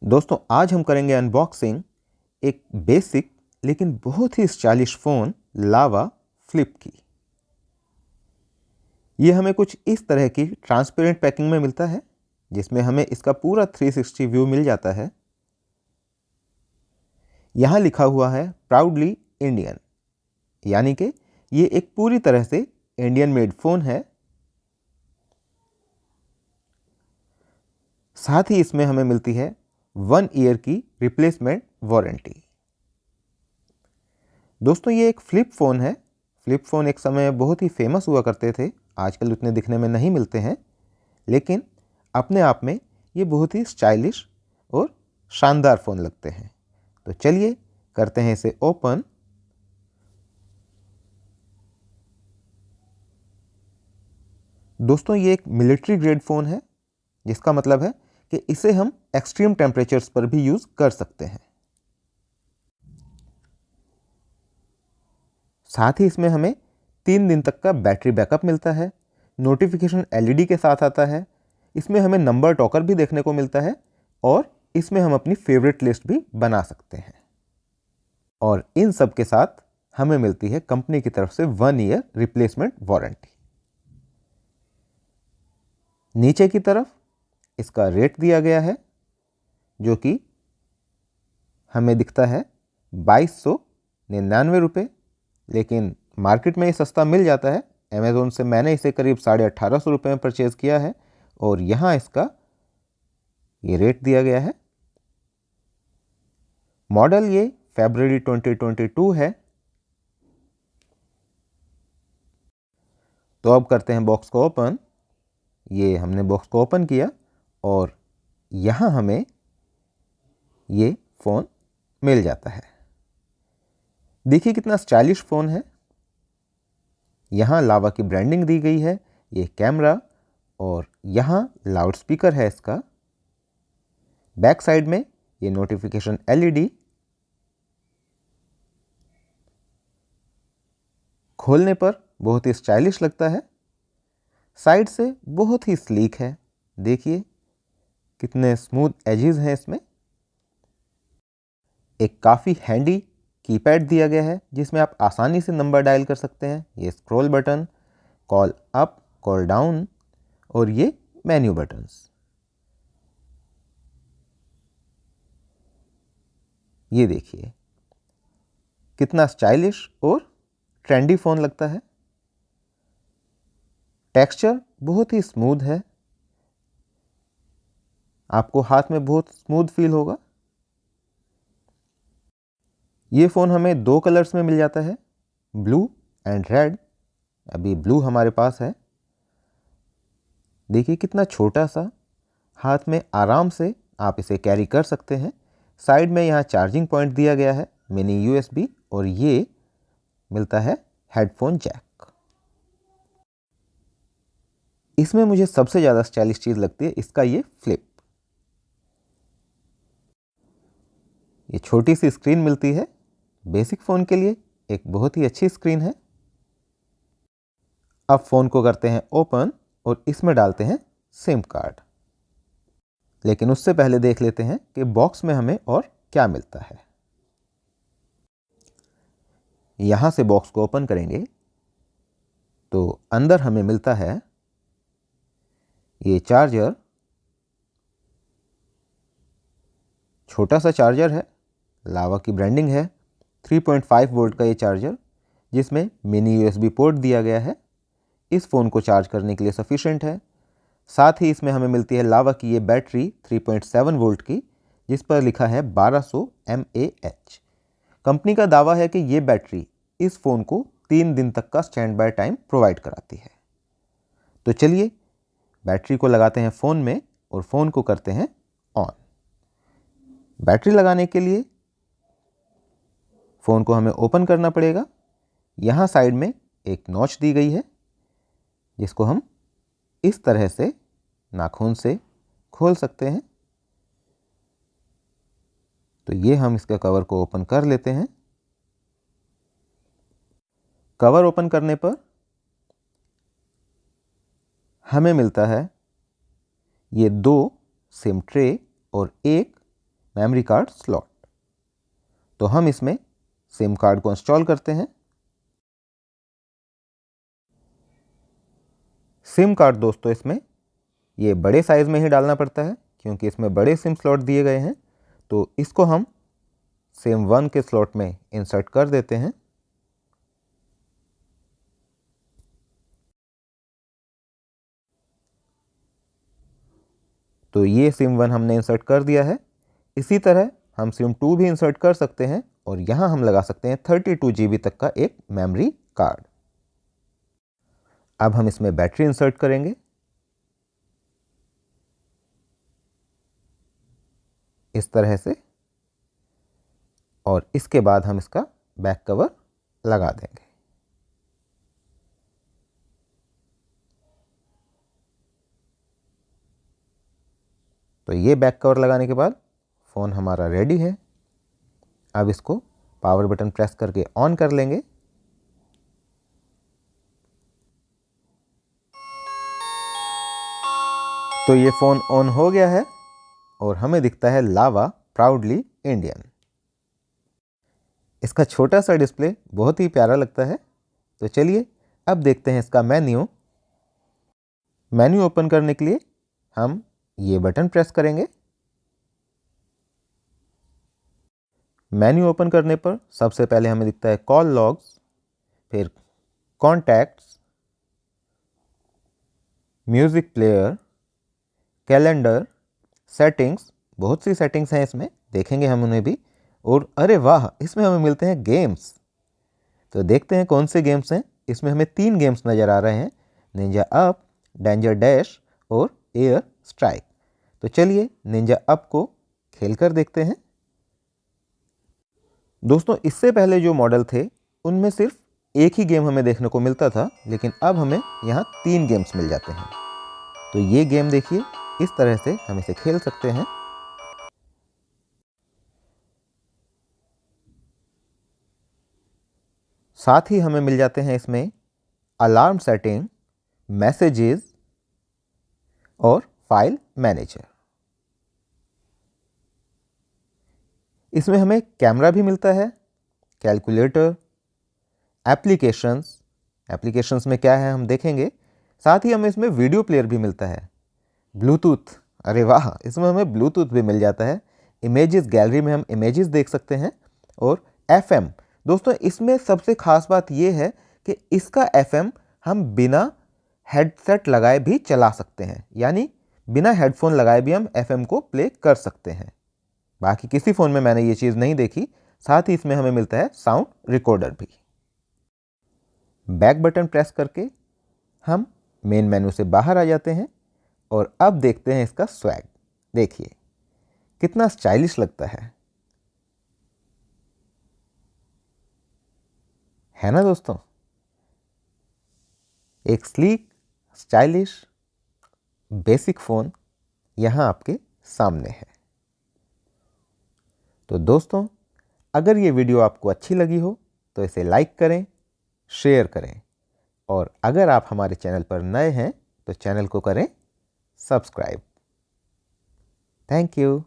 दोस्तों आज हम करेंगे अनबॉक्सिंग एक बेसिक लेकिन बहुत ही स्टाइलिश फ़ोन लावा फ्लिप की। ये हमें कुछ इस तरह की ट्रांसपेरेंट पैकिंग में मिलता है जिसमें हमें इसका पूरा 360 व्यू मिल जाता है। यहाँ लिखा हुआ है प्राउडली इंडियन, यानी कि ये एक पूरी तरह से इंडियन मेड फ़ोन है। साथ ही इसमें हमें मिलती है 1 ईयर की रिप्लेसमेंट वारंटी। दोस्तों ये एक फ्लिप फ़ोन है। फ्लिप फ़ोन एक समय बहुत ही फेमस हुआ करते थे, आजकल उतने दिखने में नहीं मिलते हैं, लेकिन अपने आप में ये बहुत ही स्टाइलिश और शानदार फ़ोन लगते हैं। तो चलिए करते हैं इसे ओपन। दोस्तों ये एक मिलिट्री ग्रेड फ़ोन है, जिसका मतलब है कि इसे हम एक्सट्रीम टेम्परेचर्स पर भी यूज़ कर सकते हैं। साथ ही इसमें हमें 3 दिन तक का बैटरी बैकअप मिलता है। नोटिफिकेशन एलईडी के साथ आता है। इसमें हमें नंबर टॉकर भी देखने को मिलता है और इसमें हम अपनी फेवरेट लिस्ट भी बना सकते हैं। और इन सब के साथ हमें मिलती है कंपनी की तरफ से 1 ईयर रिप्लेसमेंट वारंटी। नीचे की तरफ इसका रेट दिया गया है, जो कि हमें दिखता है 2299 रुपये, लेकिन मार्केट में ये सस्ता मिल जाता है। अमेज़ोन से मैंने इसे करीब 1850 रुपये में परचेज़ किया है और यहाँ इसका ये रेट दिया गया है। मॉडल ये फरवरी 2022 है। तो अब करते हैं बॉक्स को ओपन। ये हमने बॉक्स को ओपन किया और यहाँ हमें ये फ़ोन मिल जाता है। देखिए कितना स्टाइलिश फ़ोन है। यहाँ लावा की ब्रांडिंग दी गई है, ये कैमरा और यहाँ लाउड स्पीकर है इसका। बैक साइड में ये नोटिफिकेशन एलईडी। खोलने पर बहुत ही स्टाइलिश लगता है। साइड से बहुत ही स्लीक है। देखिए कितने स्मूथ एजेस हैं इसमें। एक काफ़ी हैंडी कीपैड दिया गया है जिसमें आप आसानी से नंबर डायल कर सकते हैं। ये scroll button, call up, call down और ये मेन्यू बटन्स। ये देखिए कितना स्टाइलिश और ट्रेंडी फ़ोन लगता है। टेक्सचर बहुत ही स्मूथ है, आपको हाथ में बहुत स्मूथ फील होगा। ये फ़ोन हमें 2 कलर्स में मिल जाता है, ब्लू एंड रेड। अभी ब्लू हमारे पास है। देखिए कितना छोटा सा, हाथ में आराम से आप इसे कैरी कर सकते हैं। साइड में यहाँ चार्जिंग पॉइंट दिया गया है, मिनी यूएसबी, और ये मिलता है हेडफोन जैक। इसमें मुझे सबसे ज़्यादा स्टाइलिश चीज़ लगती है इसका ये फ्लिप। ये छोटी सी स्क्रीन मिलती है, बेसिक फ़ोन के लिए एक बहुत ही अच्छी स्क्रीन है। अब फ़ोन को करते हैं ओपन और इसमें डालते हैं सिम कार्ड। लेकिन उससे पहले देख लेते हैं कि बॉक्स में हमें और क्या मिलता है। यहाँ से बॉक्स को ओपन करेंगे तो अंदर हमें मिलता है ये चार्जर। छोटा सा चार्जर है, लावा की ब्रांडिंग है। 3.5 वोल्ट का ये चार्जर, जिसमें मिनी यूएसबी पोर्ट दिया गया है, इस फ़ोन को चार्ज करने के लिए सफिशेंट है। साथ ही इसमें हमें मिलती है लावा की ये बैटरी 3.7 वोल्ट की, जिस पर लिखा है 1200 mAh। कंपनी का दावा है कि ये बैटरी इस फ़ोन को 3 दिन तक का स्टैंड बाय टाइम प्रोवाइड कराती है। तो चलिए बैटरी को लगाते हैं फ़ोन में और फ़ोन को करते हैं ऑन। बैटरी लगाने के लिए फ़ोन को हमें ओपन करना पड़ेगा। यहाँ साइड में एक नॉच दी गई है, जिसको हम इस तरह से नाखून से खोल सकते हैं। तो ये हम इसका कवर को ओपन कर लेते हैं। कवर ओपन करने पर हमें मिलता है ये 2 सिम ट्रे और एक मेमोरी कार्ड स्लॉट। तो हम इसमें सिम कार्ड को इंस्टॉल करते हैं। सिम कार्ड दोस्तों इसमें ये बड़े साइज़ में ही डालना पड़ता है क्योंकि इसमें बड़े सिम स्लॉट दिए गए हैं। तो इसको हम सिम 1 के स्लॉट में इंसर्ट कर देते हैं। तो ये सिम 1 हमने इंसर्ट कर दिया है। इसी तरह हम सिम 2 भी इंसर्ट कर सकते हैं और यहाँ हम लगा सकते हैं 32 GB तक का एक मेमोरी कार्ड। अब हम इसमें बैटरी इंसर्ट करेंगे। इस तरह से, और इसके बाद हम इसका बैक कवर लगा देंगे। तो ये बैक कवर लगाने के बाद फ़ोन हमारा रेडी है। अब इसको पावर बटन प्रेस करके ऑन कर लेंगे। तो ये फ़ोन ऑन हो गया है और हमें दिखता है लावा प्राउडली इंडियन। इसका छोटा सा डिस्प्ले बहुत ही प्यारा लगता है। तो चलिए अब देखते हैं इसका मेन्यू। मेन्यू ओपन करने के लिए हम ये बटन प्रेस करेंगे। मेन्यू ओपन करने पर सबसे पहले हमें दिखता है कॉल लॉग्स, फिर contacts, music player, calendar, settings. बहुत सी सेटिंग्स हैं इसमें, देखेंगे हम उन्हें भी। और अरे वाह, इसमें हमें मिलते हैं गेम्स। तो देखते हैं कौन से गेम्स हैं। इसमें हमें 3 गेम्स नज़र आ रहे हैं, निंजा अप, डेंजर डैश और एयर स्ट्राइक। तो चलिए निंजा अप को खेल कर देखते हैं। दोस्तों इससे पहले जो मॉडल थे उनमें सिर्फ एक ही गेम हमें देखने को मिलता था, लेकिन अब हमें यहाँ 3 गेम्स मिल जाते हैं। तो ये गेम देखिए, इस तरह से हम इसे खेल सकते हैं। साथ ही हमें मिल जाते हैं इसमें अलार्म सेटिंग, मैसेजेस और फाइल मैनेजर। इसमें हमें कैमरा भी मिलता है, कैलकुलेटर, एप्लीकेशंस में क्या है हम देखेंगे। साथ ही हमें इसमें वीडियो प्लेयर भी मिलता है, ब्लूटूथ। अरे वाह, इसमें हमें ब्लूटूथ भी मिल जाता है। इमेजेस गैलरी में हम इमेजेस देख सकते हैं। और FM दोस्तों, इसमें सबसे खास बात यह है कि इसका FM हम बिना हेडसेट लगाए भी चला सकते हैं, यानी बिना हेडफोन लगाए भी हम FM को प्ले कर सकते हैं। बाकी किसी फ़ोन में मैंने ये चीज़ नहीं देखी। साथ ही इसमें हमें मिलता है साउंड रिकॉर्डर भी। बैक बटन प्रेस करके हम मेन मेनू से बाहर आ जाते हैं और अब देखते हैं इसका स्वैग। देखिए कितना स्टाइलिश लगता है ना दोस्तों। एक स्लीक, स्टाइलिश, बेसिक फ़ोन यहाँ आपके सामने है। तो दोस्तों अगर ये वीडियो आपको अच्छी लगी हो तो इसे लाइक करें, शेयर करें, और अगर आप हमारे चैनल पर नए हैं तो चैनल को करें सब्सक्राइब। Thank you.